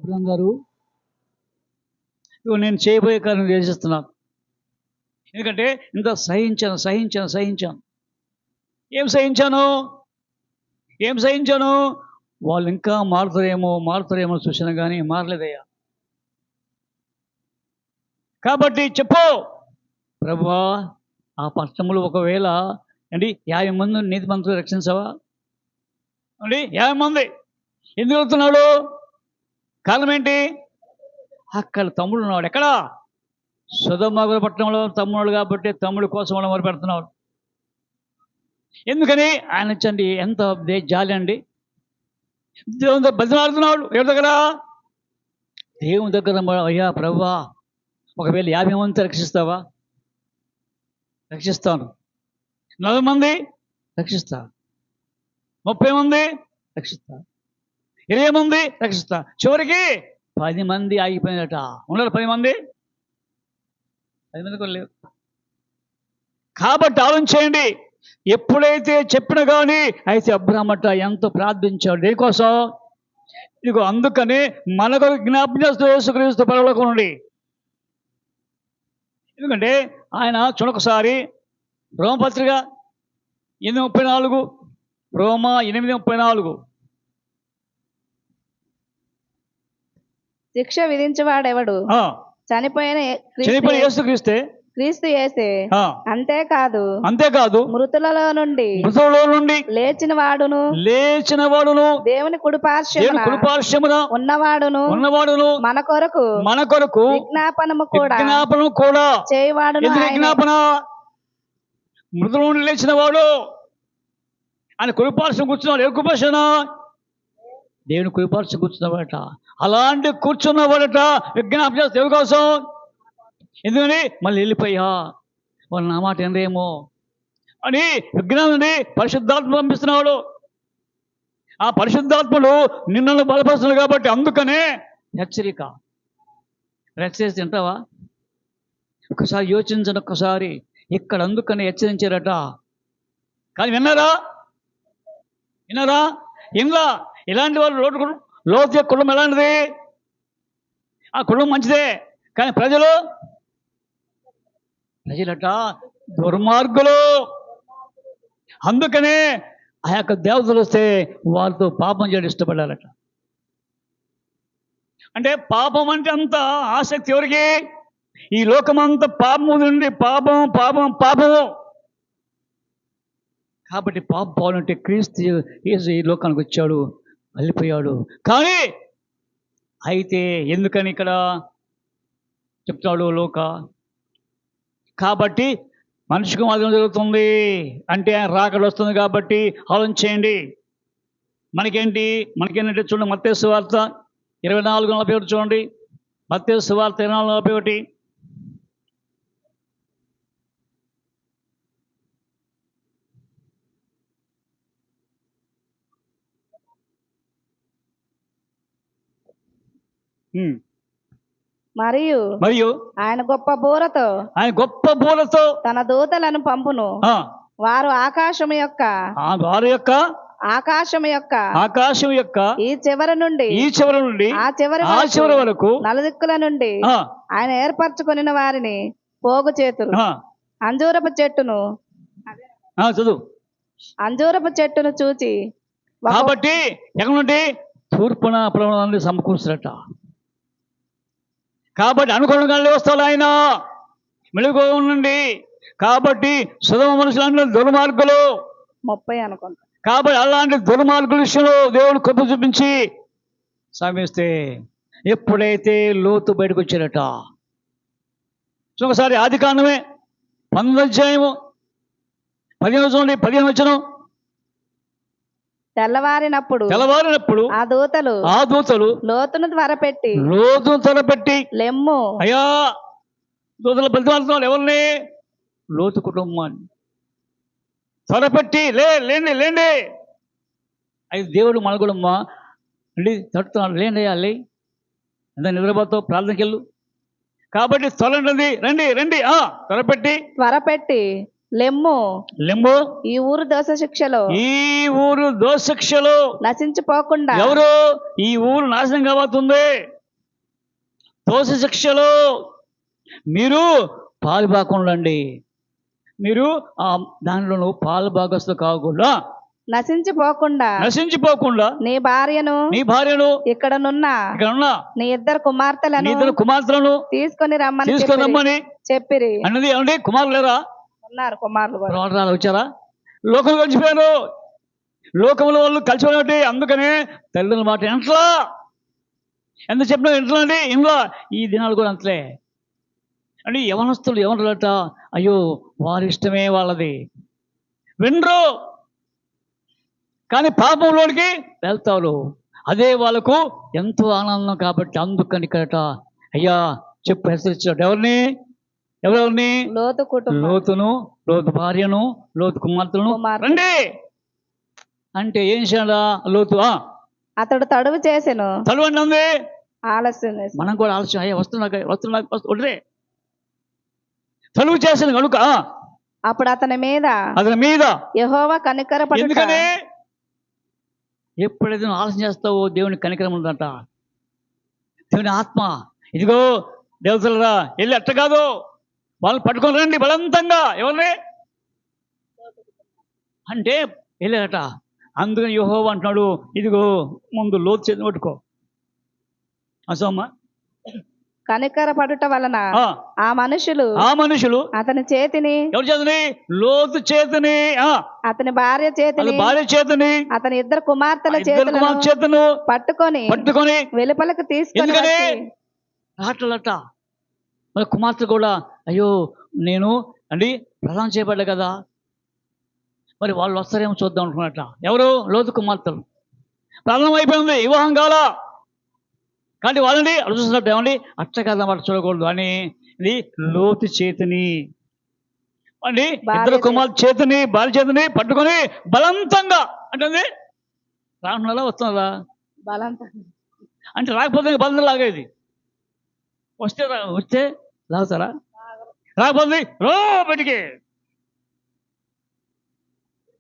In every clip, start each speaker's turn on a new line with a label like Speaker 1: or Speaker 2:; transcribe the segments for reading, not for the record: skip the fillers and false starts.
Speaker 1: Abraham గారు, ఇదిగో నేను చేయబోయే కార్యం చేసేస్తున్నాను. ఎందుకంటే ఇంత సహించాను. ఏం సహించాను? వాళ్ళు ఇంకా మారుతారేమో చూసినా కానీ మారలేదయ్యా. కాబట్టి చెప్పు ప్రభువా, ఆ పట్టణంలో ఒకవేళ 50 మంది నీతిమంతులు రక్షించవా? 50 మంది ఎందుకు వెళ్తున్నాడు? కారణం ఏంటి? అక్కడ తమ్ముడు ఉన్నాడు. ఎక్కడ? సొదొమ పట్టణంలో తమ్ముడు కాబట్టి తమ్ముడు కోసం వాళ్ళు మొదలు పెడుతున్నాడు. ఎందుకని? ఆయన వచ్చండి ఎంత జాలి అండి. దేవుని దగ్గర బతిమాలుతున్నాడు. ఎవరి దగ్గర? దేవుని దగ్గర. అయ్యా ప్రభువా, ఒకవేళ 50 మంది రక్షిస్తావా? రక్షిస్తాను. 40 మంది రక్షిస్తా, 30 మంది రక్షిస్తా, 20 మంది రక్షిస్తా, చివరికి 10 మంది ఆగిపోయినట. ఉన్నారు 10 మంది కూడా లేవు. కాబట్టి ఆలోచించేయండి. ఎప్పుడైతే చెప్పిన కానీ అయితే అబ్రహామట ఎంతో ప్రార్థించాడు. దేనికోసం? ఇదిగో అందుకని మనకు జ్ఞాపకం చేస్తూ యేసుక్రీస్తు పరలోకం నుండి. ఎందుకంటే ఆయన చూడొకసారి రోమపత్రిక 8:34, రోమా 8:34.
Speaker 2: శిక్ష విధించేవాడెవడు? చనిపోయిన
Speaker 1: యేసుక్రీస్తే,
Speaker 2: క్రీస్తు యేసే.
Speaker 1: అంతేకాదు
Speaker 2: మృతులలో నుండి లేచిన వాడును దేవుని కుడిపార్శ్వమున ఉన్నవాడును మన కొరకు విజ్ఞాపనము కూడా చేయవాడును.
Speaker 1: విజ్ఞాపన మృతుల నుండి లేచిన వాడు ఆయన కుడిపార్శ్వం కూర్చున్నాడు. ఏ కుడిపార్శ్వన? దేవుని కుడిపార్శ్వం కూర్చున్నవాడట. అలాంటి కూర్చున్నవాడట విజ్ఞాపన చేస్తే ఎవరి కోసం? ఎందుకని? మళ్ళీ వెళ్ళిపోయా వాళ్ళు నా మాట ఏందేమో అని విజ్ఞానాన్ని పరిశుద్ధాత్మ పంపిస్తున్నాడు. ఆ పరిశుద్ధాత్ముడు నిన్ను బలపరుస్తున్నాడు. కాబట్టి అందుకనే హెచ్చరిక. హెచ్చరిస్తే తింటావా? ఒకసారి యోచించండి. ఒక్కసారి ఇక్కడ అందుకని హెచ్చరించారట. కానీ విన్నారా? ఇలాంటి వాళ్ళు లోతు కుటుంబం ఎలాంటిది? ఆ కుటుంబం మంచిదే, కానీ ప్రజలట దుర్మార్గులు. అందుకనే ఆ యొక్క దేవతలు వస్తే వాళ్ళతో పాపం చేయడం ఇష్టపడాలట. అంటే పాపం అంటే అంత ఆసక్తి ఎవరికి? ఈ లోకమంతా పాపము నుండి పాపము. కాబట్టి పాపం పోవాలంటే క్రీస్తు యేసు ఈ లోకానికి వచ్చాడు, వెళ్ళిపోయాడు. కానీ అయితే ఎందుకని ఇక్కడ చెప్తాడు లోక? కాబట్టి మనిషికి మాత్రం జరుగుతుంది అంటే ఆయన రాకడ వస్తుంది. కాబట్టి ఆలోచన చేయండి. మనకేంటంటే చూడండి, మత్తయి సువార్త 24:41 చూడండి. మత్తయి సువార్త 24:41.
Speaker 2: మరియు ఆయన గొప్ప బూరతో తన దూతలను పంపును. వారు ఆకాశము యొక్క ఈ చివరి నుండి ఆ చివరి వరకు నలుదిక్కుల నుండి ఆయన ఏర్పరచుకొనిన వారిని పోగు చేతురు. అంజూరపు చెట్టును చూచి.
Speaker 1: కాబట్టి ఎక్కడ నుండి? తూర్పున ప్రవణాన్ని సమకూర్చురట. కాబట్టి అనుకూలంగా వస్తాడు ఆయన మెలుగు నుండి. కాబట్టి సుధమ మనుషులు దుర్మార్గులు
Speaker 2: 30 అనుకుంటా.
Speaker 1: కాబట్టి అలాంటి దుర్మార్గుల విషయంలో దేవుడు కృప చూపించి సమేస్తే ఎప్పుడైతే లోతు బయటకు వచ్చారట. ఒకసారి ఆదికాండమే 19వ అధ్యాయము 15 వచనం.
Speaker 2: తెల్లవారినప్పుడు ఆ దూతలు లోతును త్వరపెట్టి లెమ్ము.
Speaker 1: అయ్యా, దూతలు బతిమాలుతున్నాడు ఎవరిని? లోతు కుటుంబాన్ని త్వరపెట్టి లేండి. అది దేవుడు మన కూడా తడుతున్నాడు. లేండి అయ్యా, ఎంత నిద్రపోతావు, ప్రార్థనకి వెళ్ళు. కాబట్టి త్వరండి, రండి.
Speaker 2: త్వరపెట్టి లెమ్ము. ఈ ఊరు దోష శిక్షలో నశించిపోకుండా.
Speaker 1: ఎవరు? ఈ ఊరు నాశనం కాబోతుంది. దోష శిక్షలో మీరు పాలుభాగండి. మీరు దానిలో పాలు భాగస్తులు కాకుండా నశించిపోకుండా నీ భార్యను ఇక్కడనున్న నీ ఇద్దరు కుమార్తెలను తీసుకొని రమ్మని చెప్పిరి అన్నది. ఏమండి, కుమారులు లేరా? ఉన్నారు, కుమారులు వచ్చారా? లోకం కలిసిపోయారు. లోకంలో వాళ్ళు కలిసిపోయినట్టు. అందుకనే తల్లిదండ్రుల మాట ఇంట్లో ఎంత చెప్పినా ఇంట్లో అండి. ఇంట్లో ఈ దినాలు కూడా అంతలే అండి. యవనస్తులు యవనులట, అయ్యో వారి ఇష్టమే వాళ్ళది, వినరు. కానీ పాపంలోనికి వెళ్తారు. అదే వాళ్ళకు ఎంతో ఆనందం. కాబట్టి అందుకని ఇక్కడట అయ్యా చెప్పు హెచ్చరించాడు. ఎవరెవరిని? లోతును, లోతు భార్యను, లోతు కుమార్తెను రండి అంటే ఏం చేయాలా? లోతు
Speaker 2: అతడు తడువు చేసాను.
Speaker 1: తడువు అంటే ఉంది
Speaker 2: ఆలస్యం.
Speaker 1: మనం కూడా ఆలస్యం. అయ్యా వస్తున్నా తడువు చేసాను కనుక
Speaker 2: అప్పుడు అతని మీద యెహోవా కనికరపడుట.
Speaker 1: ఎందుకని? ఎప్పుడైతే నువ్వు ఆలస్యం చేస్తావో దేవుని కనికరం ఉందంట. దేవుని ఆత్మ ఇదిగో దేవతలరా వెళ్ళి అట్ట కాదు, వాళ్ళు పట్టుకొని రండి బలవంతంగా. ఎవరిని అంటే వెళ్ళారట. అందుకని యెహోవా అంటున్నాడు, ఇదిగో ముందు లోతు చేతిని పట్టుకో. అసమ్మా
Speaker 2: కనికరపడుట వలన ఆ మనుషులు అతని చేతిని,
Speaker 1: ఎవరి చేతిని? లోతు చేతిని,
Speaker 2: అతని భార్య చేతిని, అతని ఇద్దరు కుమార్తెల చేతులను పట్టుకొని వెలుపలకు తీసుకొని
Speaker 1: అట్లట. మరి కుమార్తె కూడా అయ్యో నేను అండి ప్రధానం చేయబడ్డా కదా, మరి వాళ్ళు వస్తారేమో చూద్దాం అనుకున్నట్ట. ఎవరు? లోతు కుమార్తెలు. ప్రారంభం అయిపోయింది, వివాహం కావాలా. కానీ వాళ్ళని అడు చూస్తున్నట్టు ఏమండి అట్ట కదా మాట చూడకూడదు అని ఇది లోతు చేతిని అండి ఇద్దరు కుమార్తె చేతిని భార్య చేతిని పట్టుకొని బలవంతంగా అంటే రానున్నదా వస్తున్నదా? అంటే రాకపోతే బలంగా లాగేది. వస్తే లాగుతారా? రాకపోతే బయటికి.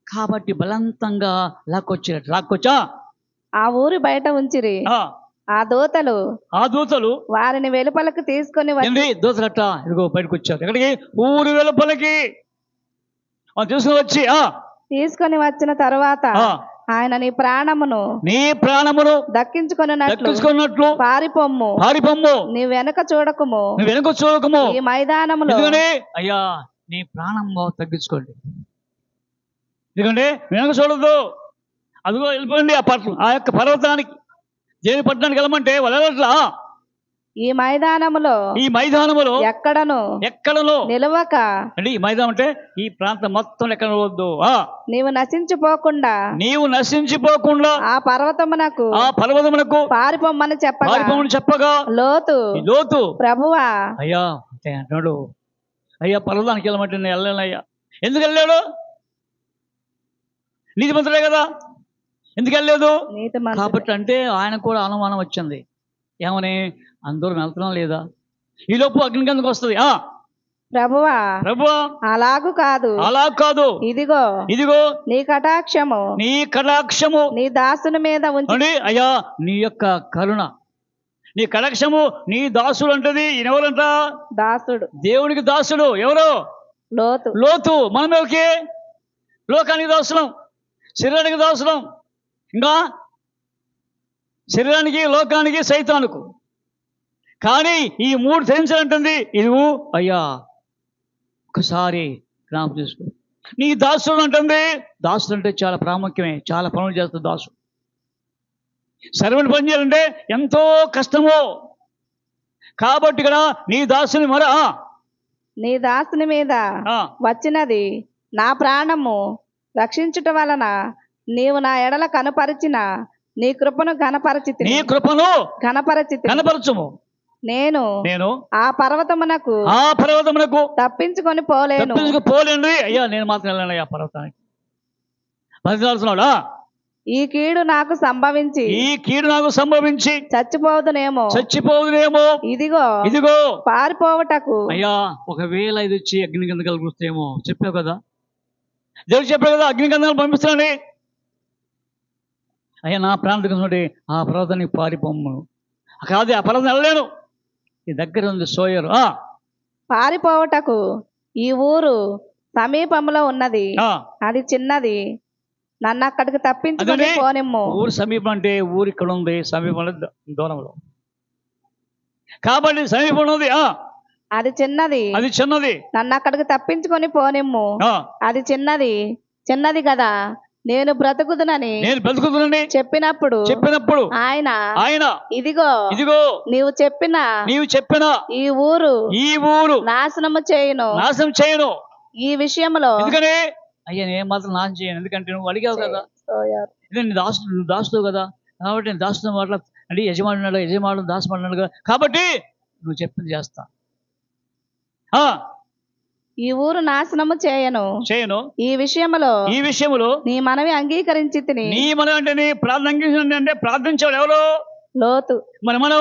Speaker 1: కాబట్టి బలవంతంగా లాక్కొచ్చా
Speaker 2: ఆ ఊరి బయట ఉంచిరి. ఆ దూతలు వారిని వెలుపలకు తీసుకొని
Speaker 1: దూతలట ఇదిగో బయటకు వచ్చారు. ఎక్కడికి? ఊరి వెలుపలకి తీసుకొని
Speaker 2: వచ్చిన తర్వాత ఆయన నీ ప్రాణమును దక్కించుకున్నట్లు పారిపొమ్ము, నీ వెనక చూడకుము, ఈ మైదానములో.
Speaker 1: అయ్యా నీ ప్రాణం తగ్గించుకోండి. ఎందుకంటే వెనక చూడదు. అదిగో వెళ్ళిపోయింది ఆ యొక్క పర్వతానికి, దేని పట్టణానికి వెళ్ళమంటే వెళ్ళట్లా.
Speaker 2: ఈ మైదానములో ఎక్కడను నిలవక
Speaker 1: అంటే ఈ మైదానం అంటే ఈ ప్రాంతం మొత్తం ఎక్కడ వద్దు.
Speaker 2: నీవు నశించిపోకుండా ఆ పర్వతమునకు పారిపోమని
Speaker 1: చెప్పగా లోతు
Speaker 2: ప్రభువా
Speaker 1: అయ్యా అంటాడు, అయ్యా పర్వతానికి వెళ్ళమంటే నేను వెళ్ళానయ్యా. ఎందుకు వెళ్ళాడు? నీతిమంతుడే కదా, ఎందుకు వెళ్ళలేదు? కాబట్టి అంటే ఆయన కూడా అనుమానం వచ్చింది. ఏమని? అందరూ వెళ్తున్నాం లేదా? ఈ లోపు అగ్ని కిందకు వస్తుంది.
Speaker 2: ప్రభువా అలాగు కాదు, ఇదిగో నీ కటాక్షము నీ దాసుని మీద ఉంచి.
Speaker 1: అయ్యా నీ యొక్క కరుణ, నీ కటాక్షము నీ దాసుడు అంటది. ఎవరంట?
Speaker 2: దాసుడు,
Speaker 1: దేవుడికి దాసుడు. ఎవరు? లోతు. మనం ఎవరికి? లోకానికి దాసులం, శరీరానికి దాసులం. ఇంకా శరీరానికి, లోకానికి, సైతానుకు. కానీ ఈ మూడు ధరించాలంటుంది. ఇదిగో అయ్యా ఒకసారి జ్ఞాపకం చేసుకో. నీ దాసుడు అంటుంది. దాసుడు అంటే చాలా ప్రాముఖ్యమే, చాలా పనులు చేస్తుంది దాసుడు. సర్వని పని చేయాలంటే ఎంతో కష్టమో. కాబట్టి ఇక్కడ నీ దాసుని
Speaker 2: నీ దాసుని మీద వచ్చినది నా ప్రాణము రక్షించుట వలన నీవు నా ఎడల కనపరిచిన నీ కృపను కనపరచుము. నేను ఆ పర్వతమునకు తప్పించుకొని పోలేను.
Speaker 1: అయ్యా నేను మాత్రం వెళ్ళాను ఆ పర్వతానికి.
Speaker 2: ఈ కీడు నాకు సంభవించి చచ్చిపోదునేమో. ఇదిగో పారిపోవటకు.
Speaker 1: అయ్యా ఒకవేళ ఇది వచ్చి అగ్ని కింద కలుగుస్తేమో చెప్పావు కదా, దేవుడు చెప్పాడు కదా అగ్ని కింద పంపిస్తున్నాను. అయ్యా నా ప్రాణం ఆ పర్వతానికి పారిపోమ్ము. కాదు, ఆ పర్వతం వెళ్ళలేను. ఈ దగ్గర ఉంది సోయరు.
Speaker 2: పారిపోవటకు ఈ ఊరు సమీపంలో ఉన్నది, అది చిన్నది, నన్ను అక్కడికి తప్పించుకొని పోనిమ్ము.
Speaker 1: ఊరు సమీపం అంటే ఊరు ఇక్కడ ఉంది, సమీపంలో దూరంలో, కాబట్టి సమీపంలో ఉంది.
Speaker 2: అది చిన్నది,
Speaker 1: అది చిన్నది,
Speaker 2: నన్ను అక్కడికి తప్పించుకొని పోనిమ్ము. అది చిన్నది కదా, నేను బ్రతుకుదునని చెప్పినప్పుడు ఆయన ఇదిగో నీవు చెప్పిన ఈ ఊరు నాశనము చేయను. ఈ విషయంలో
Speaker 1: ఎందుకని అయ్యా నేను మాత్రం నాశనం చేయను, ఎందుకంటే నువ్వు అడిగావు కదా, నువ్వు దాస్తువు కదా, కాబట్టి నేను దాస్తున్న మాటలు అంటే యజమానుడు దాసమన్నాడు కదా, కాబట్టి నువ్వు చెప్పింది చేస్తా.
Speaker 2: ఈ ఊరు నాశనము చేయను. ఈ విషయంలో నీ మనవి అంగీకరించి తిని.
Speaker 1: నీ మనవి అంటే నీ ప్రార్థన అంటే ప్రార్థించాడు ఎవరు?
Speaker 2: లోతు.
Speaker 1: మరి మనం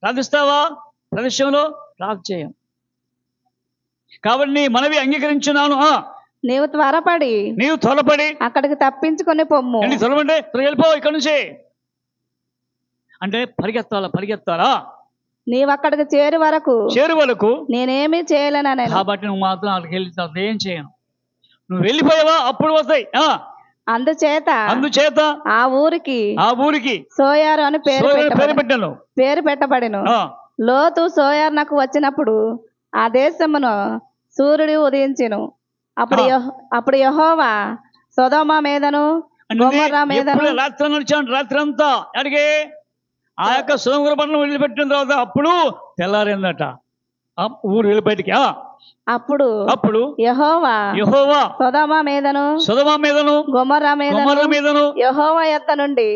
Speaker 1: ప్రార్థిస్తావా? ప్రదేశంలో ప్రార్థన చేయం, కాబట్టి నీ మనవి అంగీకరించున్నాను.
Speaker 2: నీవు త్వరపడి అక్కడికి తప్పించుకొని పొమ్ము.
Speaker 1: త్వరపడి వెళ్ళిపో ఇక్కడ నుంచి అంటే పరిగెత్తాలా. నీవు అక్కడికి చేరు వరకు నేనేమీ చేయలేను, కాబట్టి నువ్వు మాత్రం అక్కడికి వెళ్ళి ఏం చేయను. నువ్వు వెళ్ళిపోయావా అప్పుడు వస్తాయి. అందుచేత
Speaker 2: ఆ ఊరికి సోయారు అని పేరు పెట్టబడెను. లోతు సోయారునకు వచ్చినప్పుడు ఆ దేశమును సూర్యుడు ఉదయించెను. అప్పుడు యెహోవా సొదొమ మీదను గొమొర్రా మీదను
Speaker 1: రాత్రి నడిచాను, రాత్రి అంతా అడిగే ఆ యొక్క సొదొమ పట్టణం వదిలిపెట్టిన తర్వాత అప్పుడు తెల్లారిందట ఊరు వెళ్ళి బయటికి. అప్పుడు యెహోవా సొదొమ మీదను గొమొర్రా మీదను యెహోవా యొద్ద నుండి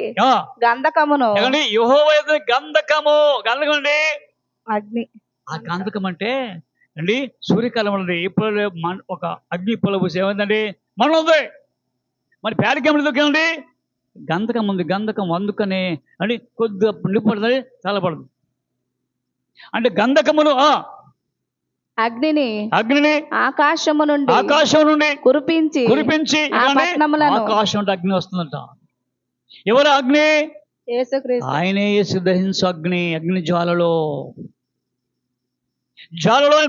Speaker 1: గంధకమును గంధకం అండి అగ్ని. ఆ గంధకం అంటే అండి సూర్యకాలం ఉన్నది, ఇప్పుడు ఒక అగ్ని పొలబూసి ఏమైందండి మనం ఉంది. మరి పేడకెమ్మడి దొక్కండి గంధకం ఉంది, గంధకం అందుకనే అని కొద్దిగా నిప్పుడుతుంది, చల్లబడదు. అంటే గంధకమును అగ్నిని ఆకాశము నుండి కురిపించి ఆకాశం అగ్ని వస్తుందంట. ఎవరు అగ్ని? ఆయనే యేసు దహించు అగ్ని జ్వాలలో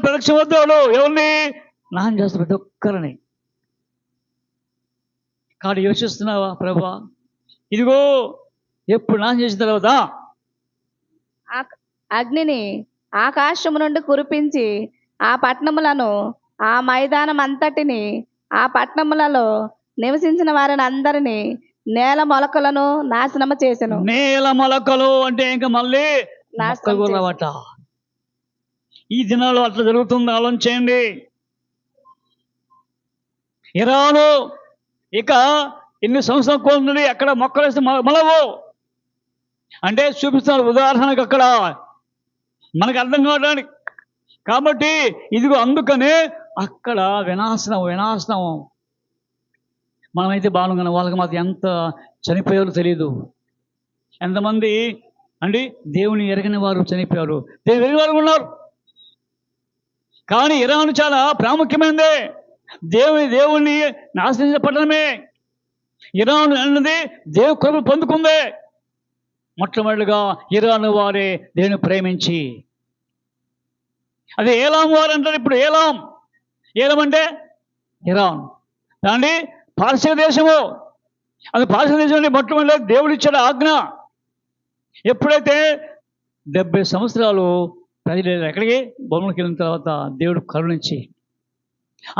Speaker 1: ప్రదక్షిణ వద్దాడు ఎవరిని? నాశనం చేస్తారు ప్రతి ఒక్కరిని. కాబట్టి యోచిస్తున్నావా ప్రభా, ఇదిగో ఎప్పుడు నాశనం చేసిన తర్వాత
Speaker 2: అగ్నిని ఆకాశము నుండి కురిపించి ఆ పట్టణములను, ఆ మైదానం అంతటిని, ఆ పట్టణములలో నివసించిన వారిని అందరినీ, నేల మొలకలను నాశనము చేసెను.
Speaker 1: నేల మొలకలు అంటే ఇంకా మళ్ళీ నాశనమట. ఈ దినాల్లో అట్లా జరుగుతుంది, ఆలోచన చేయండి. ఇరాను ఇక ఎన్ని సంవత్సరాలు కోరుతుంది, అక్కడ మొక్కలు వేస్తే మొలవు అంటే చూపిస్తున్నారు ఉదాహరణకు అక్కడ మనకు అర్థం కావడానికి. కాబట్టి ఇదిగో అందుకనే అక్కడ వినాశనం. మనమైతే బాగున్నాం, వాళ్ళకి మాకు ఎంత చనిపోయారో తెలియదు. ఎంతమంది అండి దేవుని ఎరగని వారు చనిపోయారు, దేవుని ఎరగని వారు ఉన్నారు. కానీ ఇరాను చాలా ప్రాముఖ్యమైనదే, దేవుని నాశించబడమే. ఇరాను అన్నది దేవుని కృప పొందుకుందే. మొట్టమొదటిగా ఇరాను వారే దేవుని ప్రేమించి, అదే ఏలాం వారు అంటారు. ఇప్పుడు ఏలాం అంటే ఇరాన్ దాన్ని పారసీక దేశము. అది పారసీక దేశం అంటే మొట్టమొదటి దేవుడు ఇచ్చాడు ఆజ్ఞ. ఎప్పుడైతే 70 సంవత్సరాలు ప్రజలు ఎక్కడికి బొమ్మలకి వెళ్ళిన తర్వాత దేవుడు కరుణించి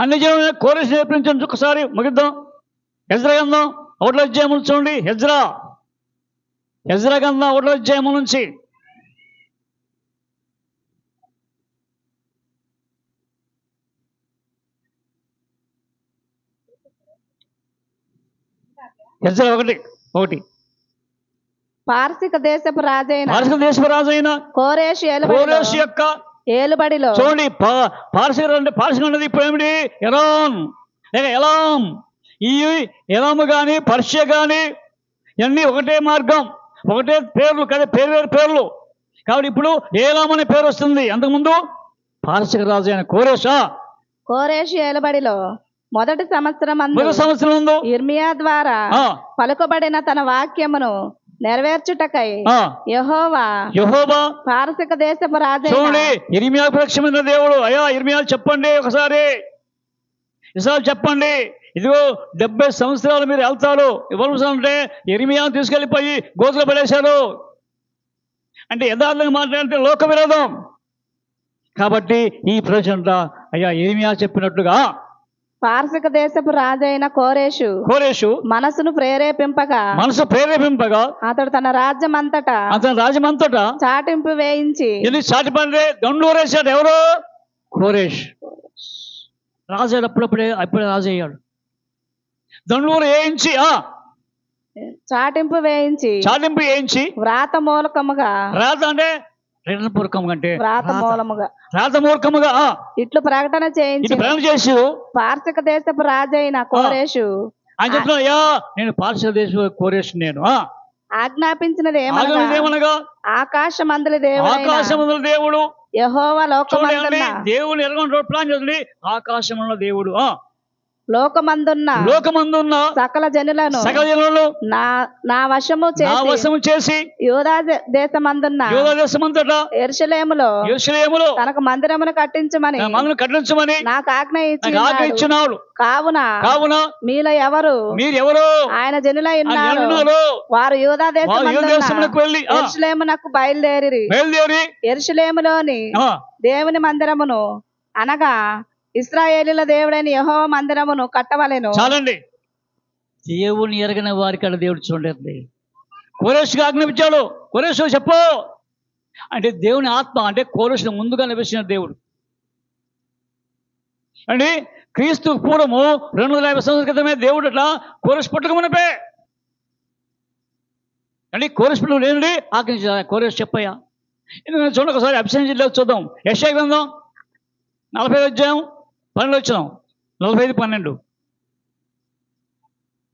Speaker 1: అన్ని జనం కోరేసి నేర్పించండి. ఒకసారి ముగిద్దాం. హెజ్రా గ్రంథం 1వ అధ్యాయం చూడండి. హెజ్రా గ్రంథం 1వ అధ్యాయం నుంచి హెజ్రా 1:1
Speaker 2: పారసీక దేశపు రాజైన కోరేషు యొక్క ఏలుబడిలో
Speaker 1: చూడండి. పారసీక అన్నది ఇప్పుడు ఏమిటి? ఇరాన్ లేక ఎలాం. ఈ ఎలాము కానీ పర్షియా కానీ ఇవన్నీ ఒకటే మార్గం, ఒకటే పేర్లు కదా, పేర్లు. కాబట్టి ఇప్పుడు ఏలాం అనే పేరు వస్తుంది. అంతకుముందు పారసీక రాజు అయిన కోరేషు
Speaker 2: ఏలుబడిలో మొదటి సంవత్సరం ఇర్మియా ద్వారా పలుకబడిన తన వాక్యమును నెరవేర్చుటకై యెహోవా పారసిక దేశపు రాజు.
Speaker 1: చూడండి, ఇర్మియా ప్రత్యక్షమైన దేవుడు. అయ్యా ఇర్మియా చెప్పండి, ఒకసారి ఇసాలు చెప్పండి, ఇదిగో 70 సంవత్సరాలు మీరు వెళ్తారు ఇవ్వాల్సింటే ఇర్మియాను తీసుకెళ్ళిపోయి గోతులు పడేశారు అంటే యథార్థంగా మాట్లాడితే లోక విరోధం. కాబట్టి ఈ ప్రజంట అయ్యా ఇర్మియా చెప్పినట్లుగా
Speaker 2: పారసిక దేశపు రాజైన కోరేషు మనసు ప్రేరేపింపగా అతడు తన రాజ్యమంతటా చాటింపు వేయించి
Speaker 1: చాటిపండి దండూరేశాడు. ఎవరు? కోరేష్ రాజు అప్పుడే రాజు అయ్యాడు. దండూరు వేయించి
Speaker 2: చాటింపు వేయించి వ్రాత అంటే
Speaker 1: రాతమూలకముగా
Speaker 2: ఇట్లు ప్రకటన చేసి పారసిక దేశపు రాజైన కోరేషు
Speaker 1: ఆయన చెప్తున్నా, నేను పారసిక దేశపు కోరేషు నేను
Speaker 2: ఆజ్ఞాపించినది ఏమనగా ఆకాశమందలి
Speaker 1: దేవుడు
Speaker 2: యెహోవా లోకమందున్న
Speaker 1: దేవుని ఎరగొని ప్లాన్ చేస్తుంది. ఆకాశమున్న దేవుడు
Speaker 2: లోకమందున్న సకల జనులను నా వశము
Speaker 1: చేసి
Speaker 2: యూదా దేశమందున్న యెరూషలేములో తనకు మందిరమును కట్టించమని నాకు ఆజ్ఞ ఇచ్చినాడు. కావున మీలో ఎవరు ఆయన జనులై ఉన్నారు వారు యూదా దేశమునకు వెళ్ళి యెరూషలేమునకు బయలుదేరి యెరూషలేములోని దేవుని మందిరమును అనగా ఇశ్రాయేలీల దేవుడైన యెహోవా మందిరమును కట్టవలెను.
Speaker 1: చాలండి. దేవుని ఎరగిన వారికి అలా దేవుడు చూడండి. కోరేషుగా ఆజ్ఞాపించాడు. కోరేషు చెప్పు అంటే దేవుని ఆత్మ అంటే కోరేషును ముందుగా నివసించిన దేవుడు అండి. క్రీస్తు పూర్వము 250 సంవత్సరాల క్రితమే దేవుడు అట్లా కోరేషు పుట్టక మునిపే అండి. కోరేషు పుట్టక లేనుడి ఆజ్ఞించాలి. కోరేషు చెప్పయ్యా ఎందుకంటే చూడండి, ఒకసారి అభిషేకం జిల్లా చూద్దాం. యెషయా గ్రంథం 40 అధ్యాయం 12 వచ్చినాం. 45-12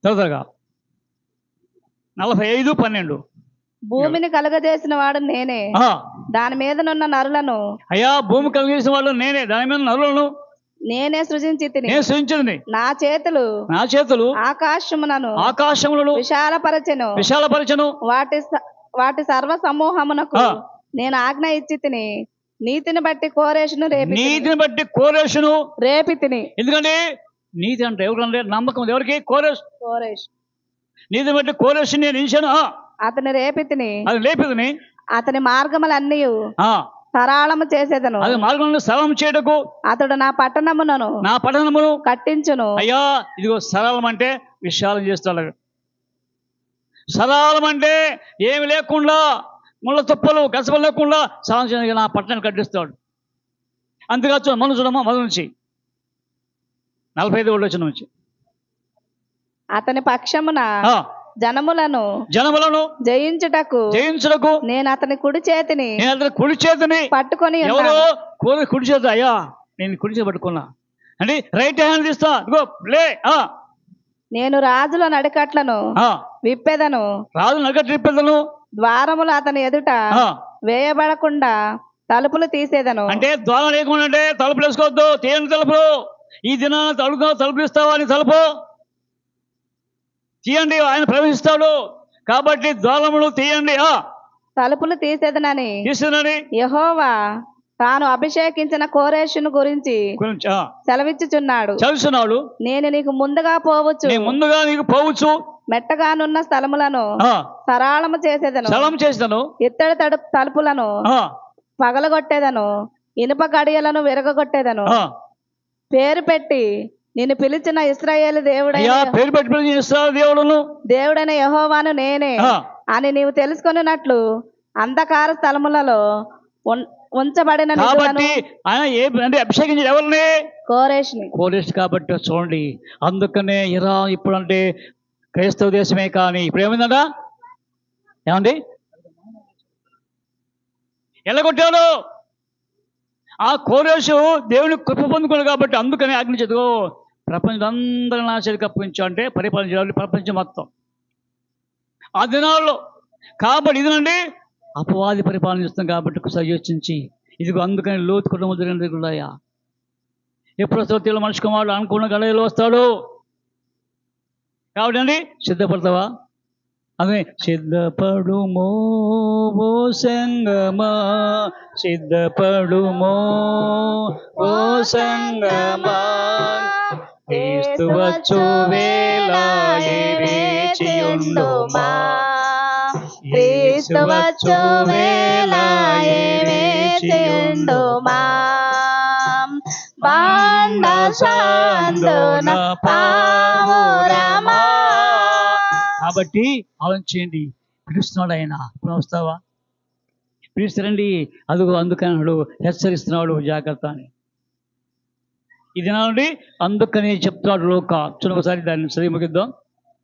Speaker 1: త్వరగా 45-12
Speaker 2: భూమిని కలగజేసిన వాడు నేనే, దాని మీదనున్న నరులను
Speaker 1: అయ్యా భూమి కలిగేసిన వాళ్ళు నేనే, దాని మీద నరులను
Speaker 2: నేనే సృజించింది. నా చేతులు ఆకాశములను విశాలపరచెను. వాటి సర్వ సమూహమునకు నేను ఆజ్ఞ ఇచ్చి తిని నీతిని బట్టి కోరేషును రేపి తిని.
Speaker 1: ఎందుకంటే నీతి అంటే ఎవరంటే నమ్మకం ఎవరికి? కోరేష్. నీతిని బట్టి కోరేషు నేను ఇచ్చాను.
Speaker 2: అతని రేపితిని అతని మార్గములన్నీ సరళము చేసేదను.
Speaker 1: అది మార్గములను సరళం చేయటకు
Speaker 2: అతడు నా పట్టణమును కట్టించును.
Speaker 1: అయ్యా ఇదిగో సరళం అంటే విశాలం చేస్తాడు. సరళం అంటే ఏమి లేకుండా ముళ్ళ తుప్పలు గసపలు లేకుండా సరళం నా పట్టణాన్ని కట్టిస్తాడు. అంతేకాదు మనం చూడమ్మా మొదటి నుంచి 45 వచ్చిన నుంచి
Speaker 2: అతని పక్షమున జనములను జయించుటకు నేను అతని కుడి చేతిని పట్టుకొని
Speaker 1: కుడి చేతి అయ్యా నేను కుడి చేతి పట్టుకున్నా అంటే రైట్ హ్యాండ్ తీస్తా.
Speaker 2: నేను రాజుల నడికట్లను విప్పెదను. ద్వారములు అతని ఎదుట వేయబడకుండా తలుపులు తీసేదను.
Speaker 1: అంటే ద్వారం లేకుండా అంటే తలుపులు వేసుకోవద్దు. తీయని తలుపులు ఈ దినాన్ని తలుపులు ఇస్తావా అని తలుపు తీయండి, ఆయన ప్రవేశిస్తాడు. కాబట్టి ద్వారములు తీయండి,
Speaker 2: తలుపులు తీసేదనని యెహోవా తాను అభిషేకించిన కోరేషును గురించి సెలవిచ్చుచున్నాడు. నేను నీకు ముందుగా పోవచ్చు మెట్టగానున్న స్థలములను సరళము చేసేదను. ఇత్తడి తలుపులను పగలగొట్టేదను. ఇనుప గడియలను విరగొట్టేదను. పేరు పెట్టి నిన్ను పిలిచిన ఇశ్రాయేలు దేవుడైన యెహోవాను నేనే అని నీవు తెలుసుకొనున్నట్లు అంధకార స్థలములలో ఉంచబడిన
Speaker 1: అభిషేకించాడు ఎవరిని?
Speaker 2: కోరేష్.
Speaker 1: కాబట్టి చూడండి, అందుకనే ఇరాన్ ఇప్పుడు అంటే క్రైస్తవ దేశమే, కానీ ఇప్పుడు ఏమైందంట ఏమండి ఎల్లగొట్టాడు. ఆ కోరేషు దేవుని కృప పొందుకున్నాడు కాబట్టి అందుకనే ఆజ్ఞించదు ప్రపంచం అందరూ నా చేతికి అప్పగించు అంటే పరిపాలన చేయాలి ప్రపంచం మొత్తం ఆ దినాల్లో. కాబట్టి ఇదినండి అపవాది పరిపాలన చేస్తాం కాబట్టి ఒకసారి యోచించి ఇదిగో అందుకని లోతు కుటుంబం జరిగినాయా. ఎప్పుడు వస్తాడో మనిషి కుమారుడు అనుకున్న గడలో వస్తాడు. కాబట్టి అండి సిద్ధపడతావా? అదే సిద్ధపడుమో ఓ సంగమా, సిద్ధపడుమో ఓ సంగమా, క్రీస్తు వచ్చు వేళ వేచియుండుమా,
Speaker 2: క్రీస్తు వచ్చు వేళ వేచియుండుమా, బాండ సాందున పావురమా.
Speaker 1: కాబట్టి ఆలోచించండి, పిలుస్తున్నాడు ఆయన. ఇప్పుడు వస్తావా? పిలుస్తారండి. అదుగో అందుకన్నాడు, హెచ్చరిస్తున్నాడు జాగ్రత్త అని. ఇది నాడు అందుకని చెప్తున్నాడు లూకా. చూడండి ఒకసారి దాన్ని చదివి ముగిద్దాం.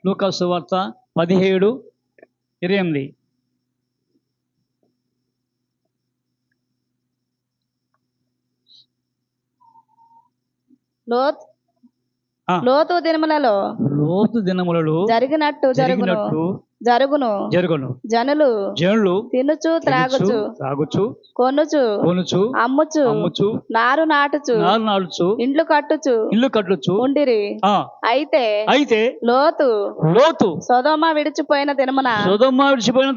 Speaker 1: లూకా సువార్త 17:28.
Speaker 2: లోతు దినములలో
Speaker 1: జరిగినట్టు
Speaker 2: జరుగును. జనులు తినుచు త్రాగుచు కొనుచు అమ్ముచు నారు నాటుచు ఇండ్లు కట్టుచు ఉండిరి. అయితే లోతు సొదొమ విడిచిపోయిన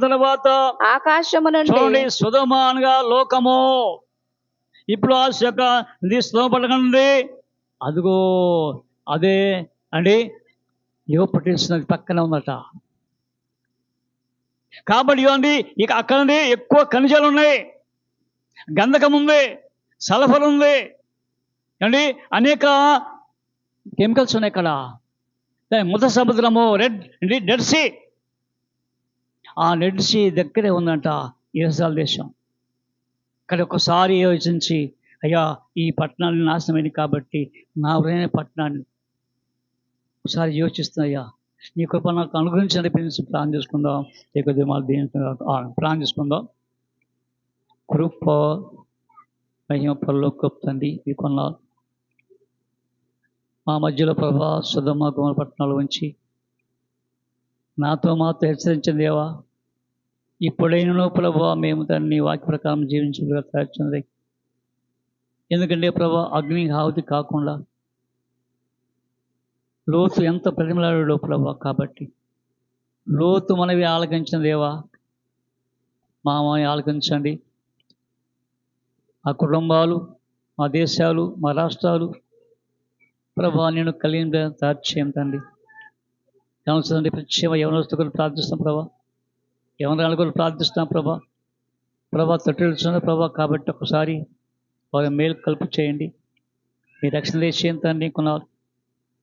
Speaker 1: తర్వాత
Speaker 2: ఆకాశము నుండి,
Speaker 1: సొదొమ అనగా లోకము, ఇప్పుడు ఆ యొక్క శ్రమపడకండి, అదిగో అదే అండి యువపట్టిన పక్కన ఉందట. కాబట్టి ఇవ్వండి, ఇక అక్కడ ఎక్కువ ఖనిజాలు ఉన్నాయి, గంధకం ఉంది, సల్ఫర్ ఉంది అండి, అనేక కెమికల్స్ ఉన్నాయి ఇక్కడ. మృత సముద్రము, డెడ్ సీ, ఆ డెడ్ సీ దగ్గరే ఉందంట ఇజ్రాయెల్ దేశం. ఇక్కడ ఒకసారి యోచించి, అయ్యా ఈ పట్టణాన్ని నాశనమైంది కాబట్టి నా ఉదయమైన పట్టణాన్ని ఒకసారి యోచిస్తున్నాయ్యా, నీ కృప నాకు అనుగ్రహించి నడిపించి ప్రాణం చేసుకుందాం. ప్రాణం చేసుకుందాం. కృప మహిమ పరలోక తండ్రి, ఈ కొన్నాళ్ళు మా మధ్యలో ప్రభా సుధమ గుమర పట్టణాలు ఉంచి నాతో మాతో హెచ్చరించిన దేవా, ఇప్పుడైనను ప్రభా మేము దాన్ని వాక్య ప్రకారం జీవించగా తయారు. ఎందుకంటే ప్రభా అగ్ని ఆహుతి కాకుండా లోతు ఎంత ప్రతిమలాడో ప్రభా, కాబట్టి లోతు మనవి ఆలకించిన దేవా, మా ఆలకించండి. మా కుటుంబాలు, మా దేశాలు, మా రాష్ట్రాలు ప్రభా నేను కలిగిన తయారు చేయం తండ్రి. గమనించండి, ప్రత్యేక యవనస్తులు కూడా ప్రార్థిస్తాం ప్రభా, యవనరాలు కూడా ప్రార్థిస్తున్నాం ప్రభా తట్టుడుచున్న ప్రభా. కాబట్టి ఒకసారి వారి మేలు కలుపు చేయండి, మీ రక్షణ చేయండి తండ్రి. కొన్నారు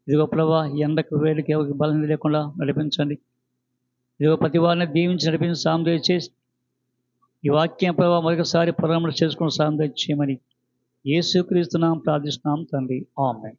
Speaker 1: ఇదిగో ప్రభా, ఎండకు వేడికి ఎవరికి బలం లేకుండా నడిపించండి. ఇదిగో ప్రతి వారిని దీవించి నడిపించి సాయం దయచేసి ఈ వాక్యం ప్రభావ మరొకసారి పరామర్శ చేసుకుని సాయం దయచేయమని యేసుక్రీస్తు నామమున ప్రార్థిస్తున్నాం తండ్రి. ఆమేన్.